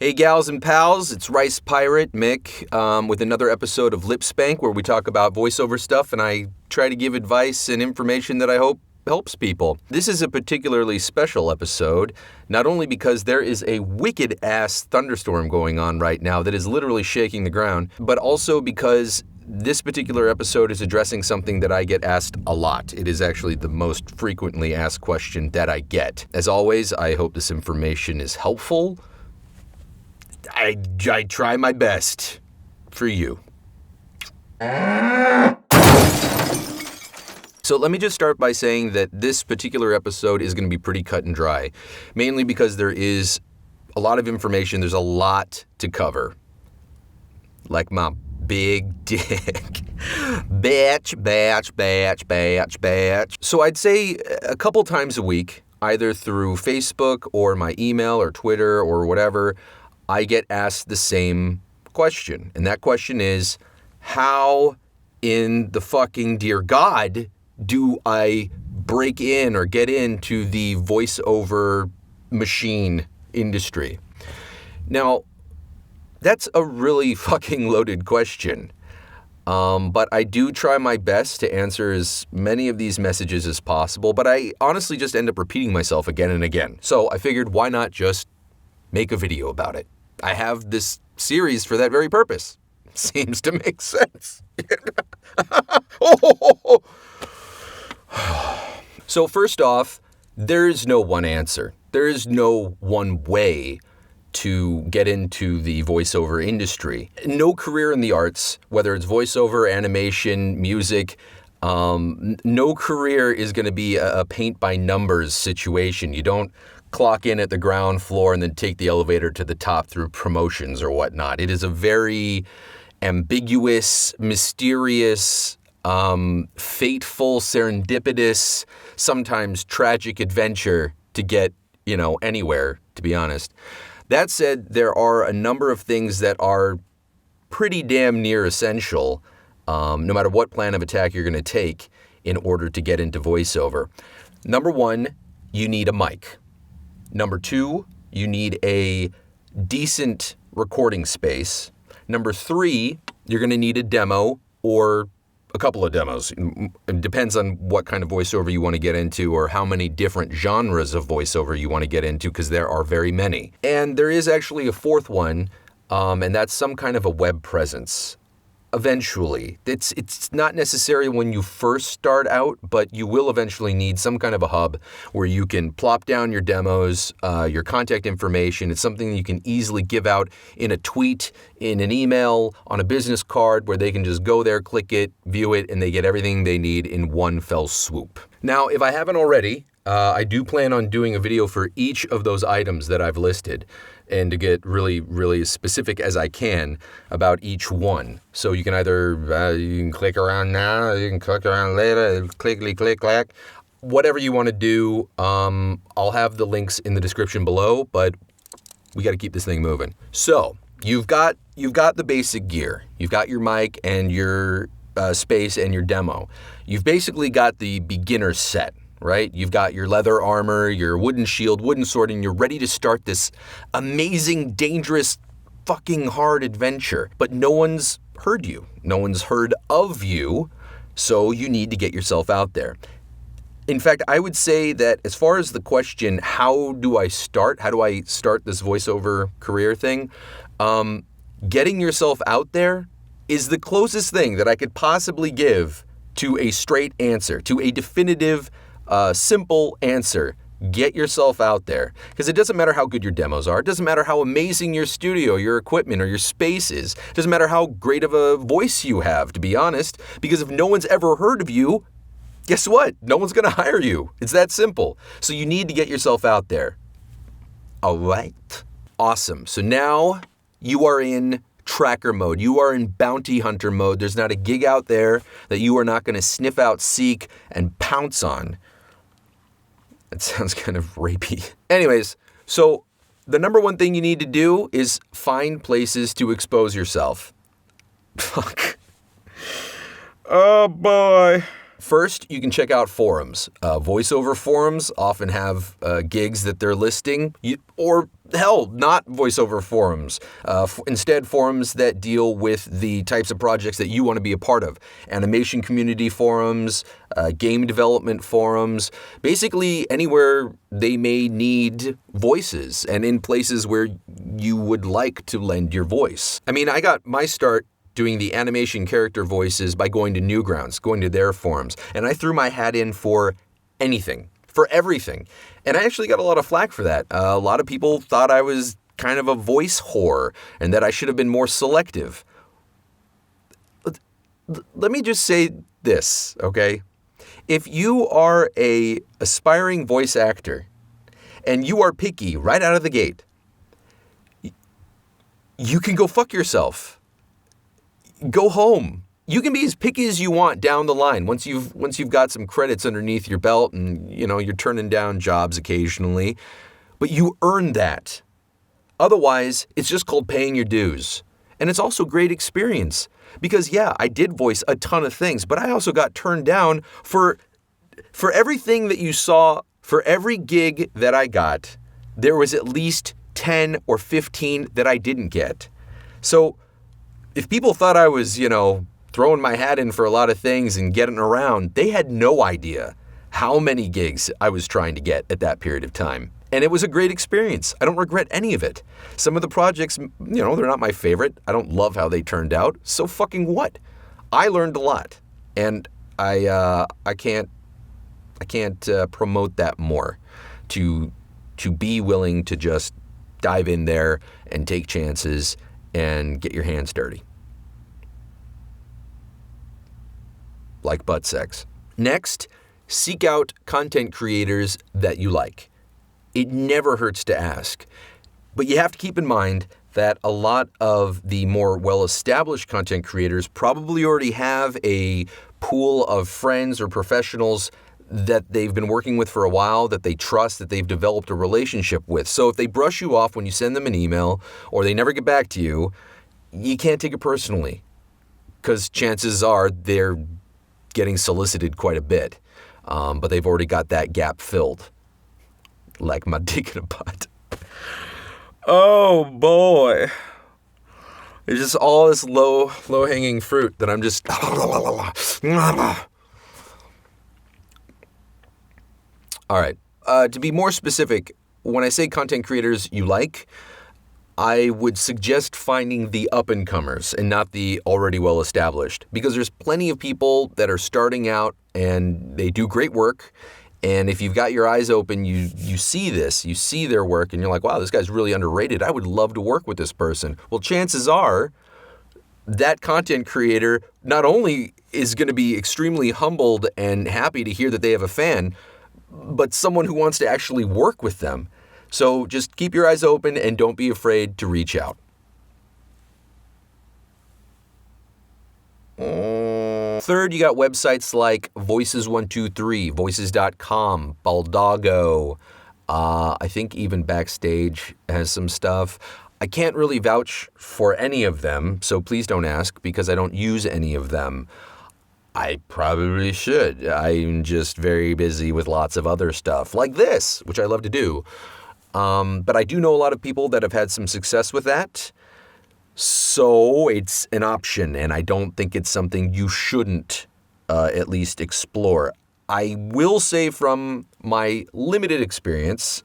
Hey gals and pals, it's Ricepirate, Mick, with another episode of Spank where we talk about voiceover stuff and I try to give advice and information that I hope helps people. This is a particularly special episode, not only because there is a wicked-ass thunderstorm going on right now that is literally shaking the ground, but also because this particular episode is addressing something that I get asked a lot. It is actually the most frequently asked question that I get. As always, I hope this information is helpful. I try my best for you. So let me just start by saying that this particular episode is going to be pretty cut and dry, mainly because there is a lot of information, there's a lot to cover. Like my big dick. Batch. So I'd say a couple times a week, either through Facebook or my email or Twitter or whatever, I get asked the same question. And that question is, how in the fucking dear God do I break in or get into the voiceover machine industry? Now, that's a really fucking loaded question. But I do try my best to answer as many of these messages as possible, but I honestly just end up repeating myself again and again. So I figured, why not just make a video about it? I have this series for that very purpose. Seems to make sense. So first off, there is no one answer. There is no one way to get into the voiceover industry. No career in the arts, whether it's voiceover, animation, music, no career is going to be a paint-by-numbers situation. You don't clock in at the ground floor and then take the elevator to the top through promotions or whatnot. It is a very ambiguous, mysterious, fateful, serendipitous, sometimes tragic adventure to get, anywhere, to be honest. That said, there are a number of things that are pretty damn near essential, no matter what plan of attack you're going to take in order to get into voiceover. Number one, you need a mic. Number two, you need a decent recording space. Number three, you're going to need a demo or a couple of demos. It depends on what kind of voiceover you want to get into or how many different genres of voiceover you want to get into, because there are very many. And there is actually a fourth one, and that's some kind of a web presence. Eventually. It's not necessary when you first start out, but you will eventually need some kind of a hub where you can plop down your demos, your contact information. It's something you can easily give out in a tweet, in an email, on a business card, where they can just go there, click it, view it, and they get everything they need in one fell swoop. Now, if I haven't already, I do plan on doing a video for each of those items that I've listed, and to get really, really specific as I can about each one. So you can either, you can click around now, you can click around later, clickety click clack, whatever you want to do. I'll have the links in the description below, but we got to keep this thing moving. So you've got the basic gear. You've got your mic and your space and your demo. You've basically got the beginner set. Right? You've got your leather armor, your wooden shield, wooden sword, and you're ready to start this amazing, dangerous, fucking hard adventure. But no one's heard you. No one's heard of you, so you need to get yourself out there. In fact, I would say that as far as the question, how do I start this voiceover career thing, getting yourself out there is the closest thing that I could possibly give to a straight answer, to a definitive simple answer. Get yourself out there. Because it doesn't matter how good your demos are. It doesn't matter how amazing your studio, your equipment, or your space is. It doesn't matter how great of a voice you have, to be honest. Because if no one's ever heard of you, guess what? No one's going to hire you. It's that simple. So you need to get yourself out there. All right. Awesome. So now you are in tracker mode. You are in bounty hunter mode. There's not a gig out there that you are not going to sniff out, seek, and pounce on. That sounds kind of rapey. Anyways, so the number one thing you need to do is find places to expose yourself. Fuck. Oh boy. First, you can check out forums. Voiceover forums often have gigs that they're listing, or hell, not voiceover forums. Instead, forums that deal with the types of projects that you want to be a part of. Animation community forums, game development forums, basically anywhere they may need voices and in places where you would like to lend your voice. I mean, I got my start doing the animation character voices by going to Newgrounds, going to their forums. And I threw my hat in for anything, for everything. And I actually got a lot of flack for that. A lot of people thought I was kind of a voice whore and that I should have been more selective. Let me just say this, okay? If you are a aspiring voice actor and you are picky right out of the gate, you can go fuck yourself. Go home. You can be as picky as you want down the line once you've got some credits underneath your belt and you're turning down jobs occasionally, but you earn that. Otherwise, it's just called paying your dues. And it's also great experience because I did voice a ton of things, but I also got turned down for everything that you saw. For every gig that I got, there was at least 10 or 15 that I didn't get. So if people thought I was, throwing my hat in for a lot of things and getting around, they had no idea how many gigs I was trying to get at that period of time. And it was a great experience. I don't regret any of it. Some of the projects, they're not my favorite. I don't love how they turned out. So fucking what? I learned a lot. And I can't promote that more. To be willing to just dive in there and take chances and get your hands dirty. Like butt sex. Next, seek out content creators that you like. It never hurts to ask. But you have to keep in mind that a lot of the more well-established content creators probably already have a pool of friends or professionals that they've been working with for a while, that they trust, that they've developed a relationship with. So if they brush you off when you send them an email or they never get back to you, you can't take it personally because chances are they're getting solicited quite a bit, but they've already got that gap filled, like my dick in a butt. Oh boy. It's just all this low-hanging fruit that I'm just... All right. To be more specific, when I say content creators you like, I would suggest finding the up-and-comers and not the already well-established, because there's plenty of people that are starting out and they do great work. And if you've got your eyes open, you see this, you see their work, and you're like, wow, this guy's really underrated. I would love to work with this person. Well, chances are that content creator not only is going to be extremely humbled and happy to hear that they have a fan, but someone who wants to actually work with them. So just keep your eyes open and don't be afraid to reach out. Third, you got websites like Voices123, Voices.com, Baldago. I think even Backstage has some stuff. I can't really vouch for any of them, so please don't ask because I don't use any of them. I probably should. I'm just very busy with lots of other stuff like this, which I love to do. But I do know a lot of people that have had some success with that. So it's an option, and I don't think it's something you shouldn't at least explore. I will say from my limited experience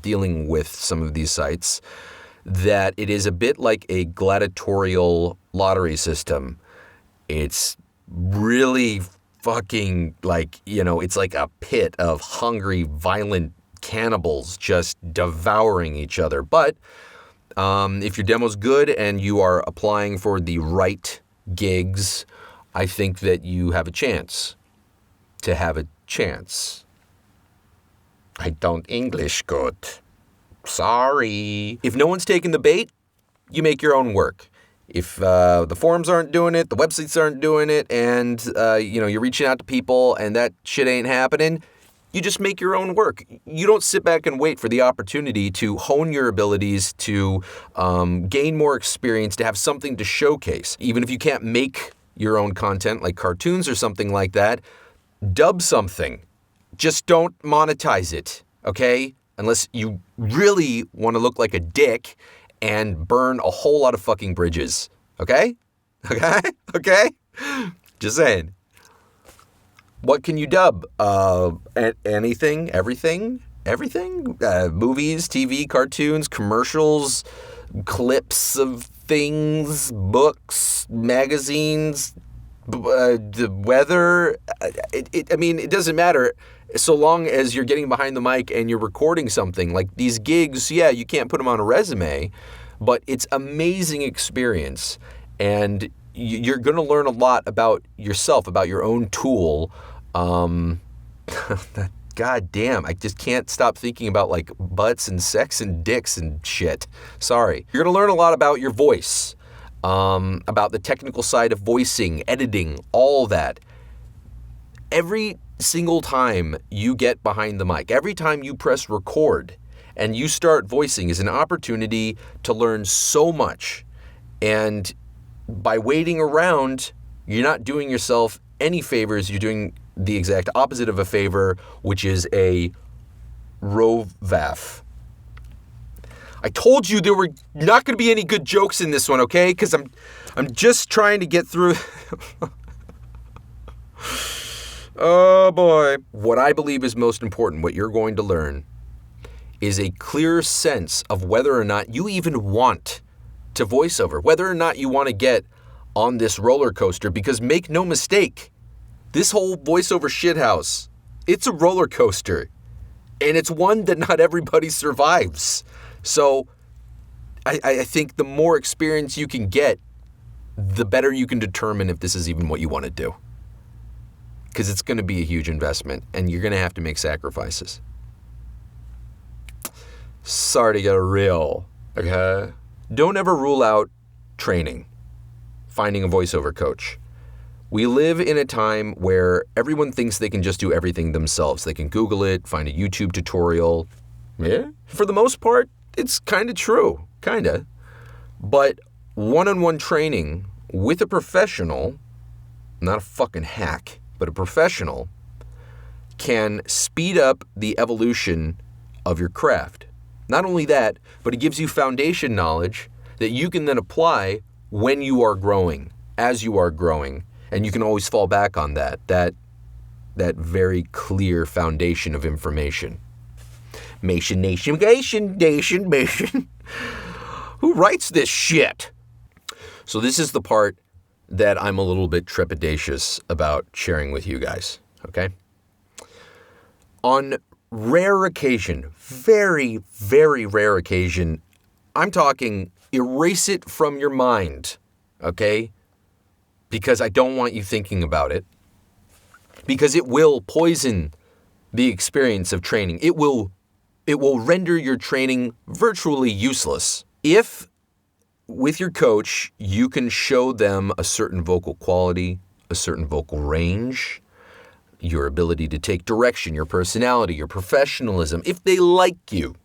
dealing with some of these sites that it is a bit like a gladiatorial lottery system. It's really fucking like, it's like a pit of hungry, violent cannibals just devouring each other. But if your demo's good and you are applying for the right gigs, I think that you have a chance to have a chance. I don't English good. Sorry. If no one's taking the bait, you make your own work. If the forums aren't doing it, the websites aren't doing it, and you're reaching out to people and that shit ain't happening, you just make your own work. You don't sit back and wait for the opportunity to hone your abilities, to gain more experience, to have something to showcase. Even if you can't make your own content like cartoons or something like that, dub something. Just don't monetize it, okay? Unless you really want to look like a dick and burn a whole lot of fucking bridges, okay? Okay? Just saying. What can you dub? Anything, everything? Movies, TV, cartoons, commercials, clips of things, books, magazines, the weather. It doesn't matter so long as you're getting behind the mic and you're recording something. Like these gigs, yeah, you can't put them on a resume, but it's amazing experience. And you're going to learn a lot about yourself, about your own tool. God damn, I just can't stop thinking about like butts and sex and dicks and shit. Sorry. You're going to learn a lot about your voice, about the technical side of voicing, editing, all that. Every single time you get behind the mic, every time you press record and you start voicing is an opportunity to learn so much. And by waiting around, you're not doing yourself any favors. You're doing the exact opposite of a favor, which is a rovaf. I told you there were not going to be any good jokes in this one, okay? Because I'm just trying to get through. Oh boy. What I believe is most important, what you're going to learn, is a clear sense of whether or not you even want to voiceover, whether or not you want to get on this roller coaster, because make no mistake, this whole voiceover shithouse, it's a roller coaster, and it's one that not everybody survives. So I think the more experience you can get, the better you can determine if this is even what you want to do. Because it's going to be a huge investment, and you're going to have to make sacrifices. Sorry to get real, okay? Don't ever rule out training, finding a voiceover coach. We live in a time where everyone thinks they can just do everything themselves. They can Google it, find a YouTube tutorial. Yeah. For the most part, it's kind of true, kind of. But one-on-one training with a professional, not a fucking hack, but a professional, can speed up the evolution of your craft. Not only that, but it gives you foundation knowledge that you can then apply when you are growing, as you are growing. And you can always fall back on that very clear foundation of information. Nation. Who writes this shit? So this is the part that I'm a little bit trepidatious about sharing with you guys, okay? On rare occasion, very, very rare occasion, I'm talking erase it from your mind, okay? Because I don't want you thinking about it. Because it will poison the experience of training. It will render your training virtually useless. If, with your coach, you can show them a certain vocal quality, a certain vocal range, your ability to take direction, your personality, your professionalism, if they like you,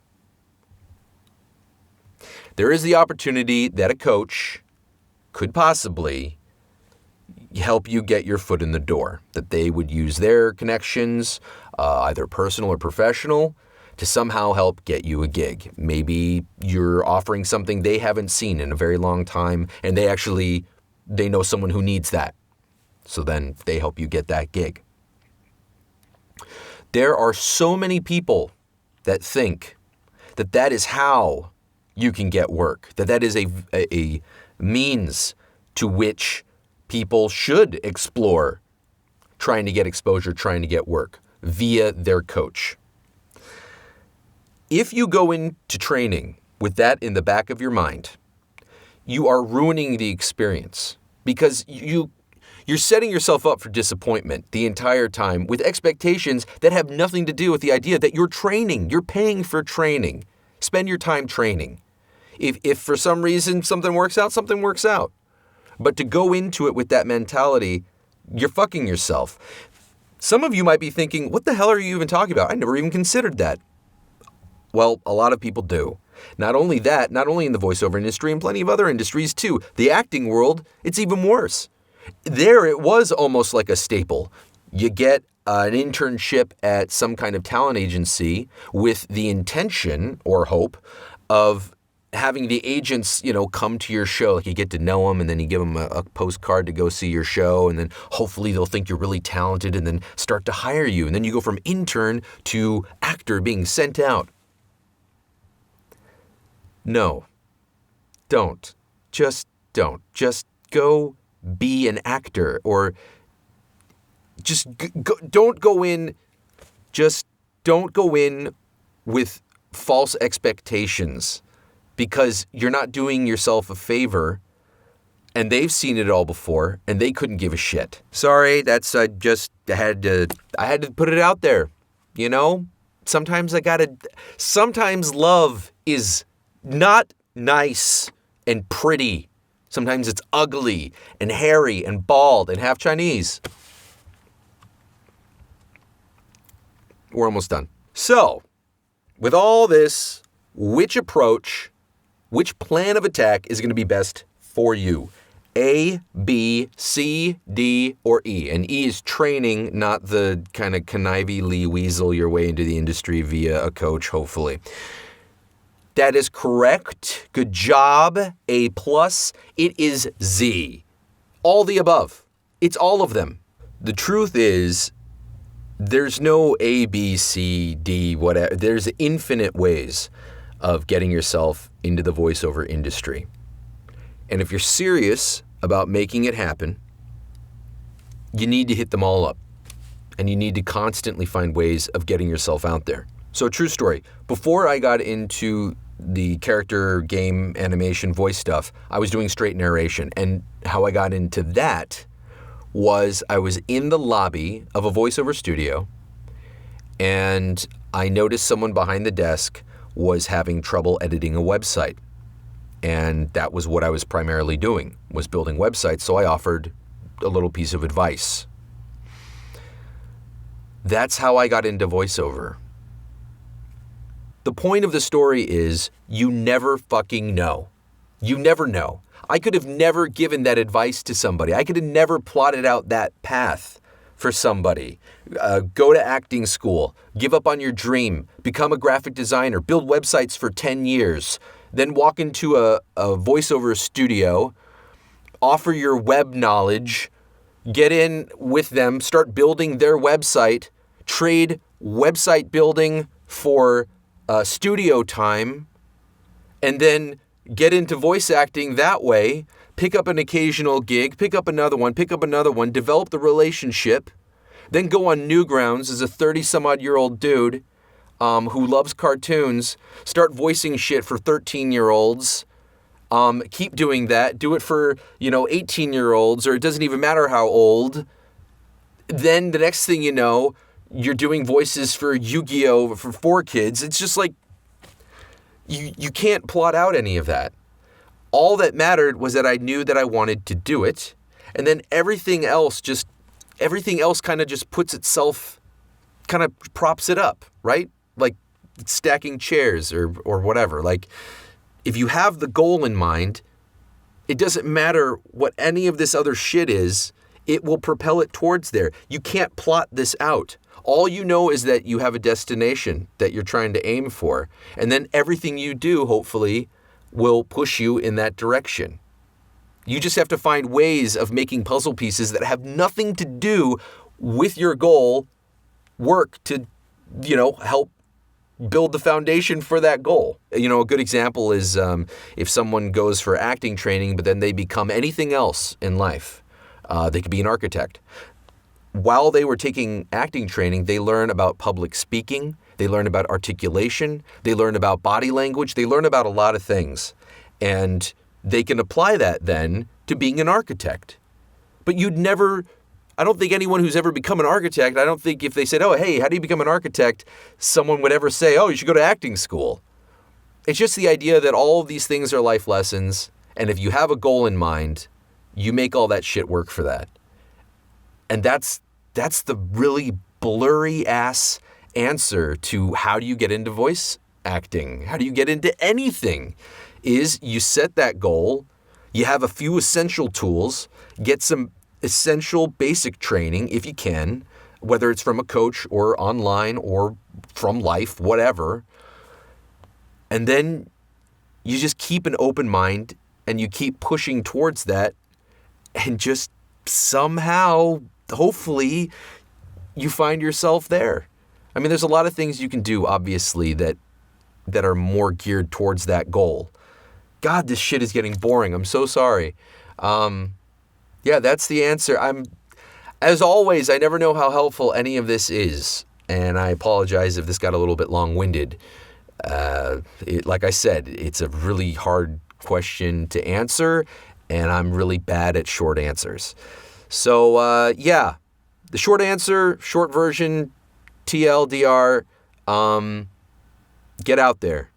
there is the opportunity that a coach could possibly help you get your foot in the door, that they would use their connections, either personal or professional, to somehow help get you a gig. Maybe you're offering something they haven't seen in a very long time, and they know someone who needs that. So then they help you get that gig. There are so many people that think that is how you can get work, that is a means to which people should explore trying to get exposure, trying to get work via their coach. If you go into training with that in the back of your mind, you are ruining the experience, because you're setting yourself up for disappointment the entire time with expectations that have nothing to do with the idea that you're training. You're paying for training. Spend your time training. If for some reason something works out, something works out. But to go into it with that mentality, you're fucking yourself. Some of you might be thinking, what the hell are you even talking about? I never even considered that. Well, a lot of people do. Not only that, not only in the voiceover industry, and plenty of other industries too. The acting world, it's even worse. There it was almost like a staple. You get an internship at some kind of talent agency with the intention or hope of having the agents, come to your show. Like you get to know them and then you give them a postcard to go see your show. And then hopefully they'll think you're really talented and then start to hire you. And then you go from intern to actor being sent out. No, don't. Just don't. Just go be an actor, or just don't go in with false expectations, because you're not doing yourself a favor, and they've seen it all before and they couldn't give a shit. Sorry, that's I had to put it out there. Sometimes love is not nice and pretty. Sometimes it's ugly and hairy and bald and half Chinese. We're almost done. So, with all this, which plan of attack is going to be best for you? A, B, C, D, or E? And E is training, not the kind of connivingly weasel your way into the industry via a coach, hopefully. That is correct. Good job. A+. It is Z. All the above. It's all of them. The truth is, there's no A, B, C, D, whatever. There's infinite ways of getting yourself into the voiceover industry. And if you're serious about making it happen, you need to hit them all up. And you need to constantly find ways of getting yourself out there. So, true story. Before I got into the character, game, animation, voice stuff, I was doing straight narration. And how I got into that was I was in the lobby of a voiceover studio, and I noticed someone behind the desk was having trouble editing a website. And that was what I was primarily doing, was building websites. So I offered a little piece of advice. That's how I got into voiceover. The point of the story is you never fucking know. You never know. I could have never given that advice to somebody. I could have never plotted out that path for somebody. Go to acting school, give up on your dream, become a graphic designer, build websites for 10 years, then walk into a voiceover studio, offer your web knowledge, get in with them, start building their website, trade website building for studio time, and then get into voice acting that way, pick up an occasional gig, pick up another one, develop the relationship, then go on Newgrounds as a 30-some-odd-year-old dude who loves cartoons, start voicing shit for 13-year-olds, keep doing that, do it for, 18-year-olds, or it doesn't even matter how old. Then the next thing you know, you're doing voices for Yu-Gi-Oh! For 4 kids. It's just like, you can't plot out any of that. All that mattered was that I knew that I wanted to do it, and then everything else kind of just puts itself, kind of props it up, right? Like stacking chairs or whatever. Like, if you have the goal in mind, it doesn't matter what any of this other shit is, it will propel it towards there. You can't plot this out. All you know is that you have a destination that you're trying to aim for. And then everything you do, hopefully, will push you in that direction. You just have to find ways of making puzzle pieces that have nothing to do with your goal work to, help build the foundation for that goal. A good example is if someone goes for acting training, but then they become anything else in life. They could be an architect. While they were taking acting training, they learn about public speaking, they learn about articulation, they learn about body language, they learn about a lot of things. And they can apply that then to being an architect. But I don't think anyone who's ever become an architect, I don't think if they said, oh, hey, how do you become an architect? Someone would ever say, oh, you should go to acting school. It's just the idea that all of these things are life lessons. And if you have a goal in mind, you make all that shit work for that. And that's the really blurry-ass answer to how do you get into voice acting? How do you get into anything? Is you set that goal, you have a few essential tools, get some essential basic training if you can, whether it's from a coach or online or from life, whatever. And then you just keep an open mind and you keep pushing towards that, and just somehow, hopefully, you find yourself there. I mean, there's a lot of things you can do, obviously, that are more geared towards that goal. God, this shit is getting boring. I'm so sorry. Yeah, that's the answer. As always, I never know how helpful any of this is, and I apologize if this got a little bit long-winded. Like I said, it's a really hard question to answer, and I'm really bad at short answers. So, yeah, the short answer, short version, TLDR, get out there.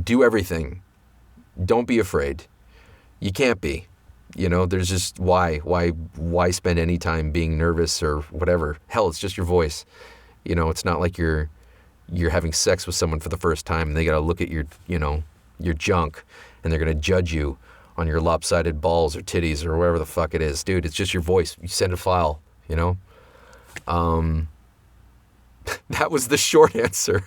Do everything. Don't be afraid. You can't be. You know, there's just why spend any time being nervous or whatever? Hell, it's just your voice. You know, it's not like you're having sex with someone for the first time and they got to look at your junk and they're going to judge you on your lopsided balls or titties or whatever the fuck it is. Dude, it's just your voice. You send a file, you know? That was the short answer.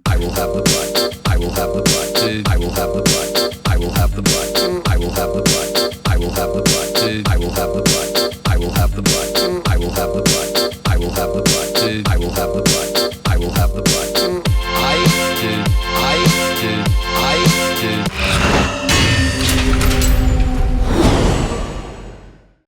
I will have the butt. I will have the butt. I will have the butt. I will have the butt. I will have the butt. I will have the butt. I will have the butt. I will have the butt. I will have the butt. I will have the butt. I will have the butt. I will have the butt.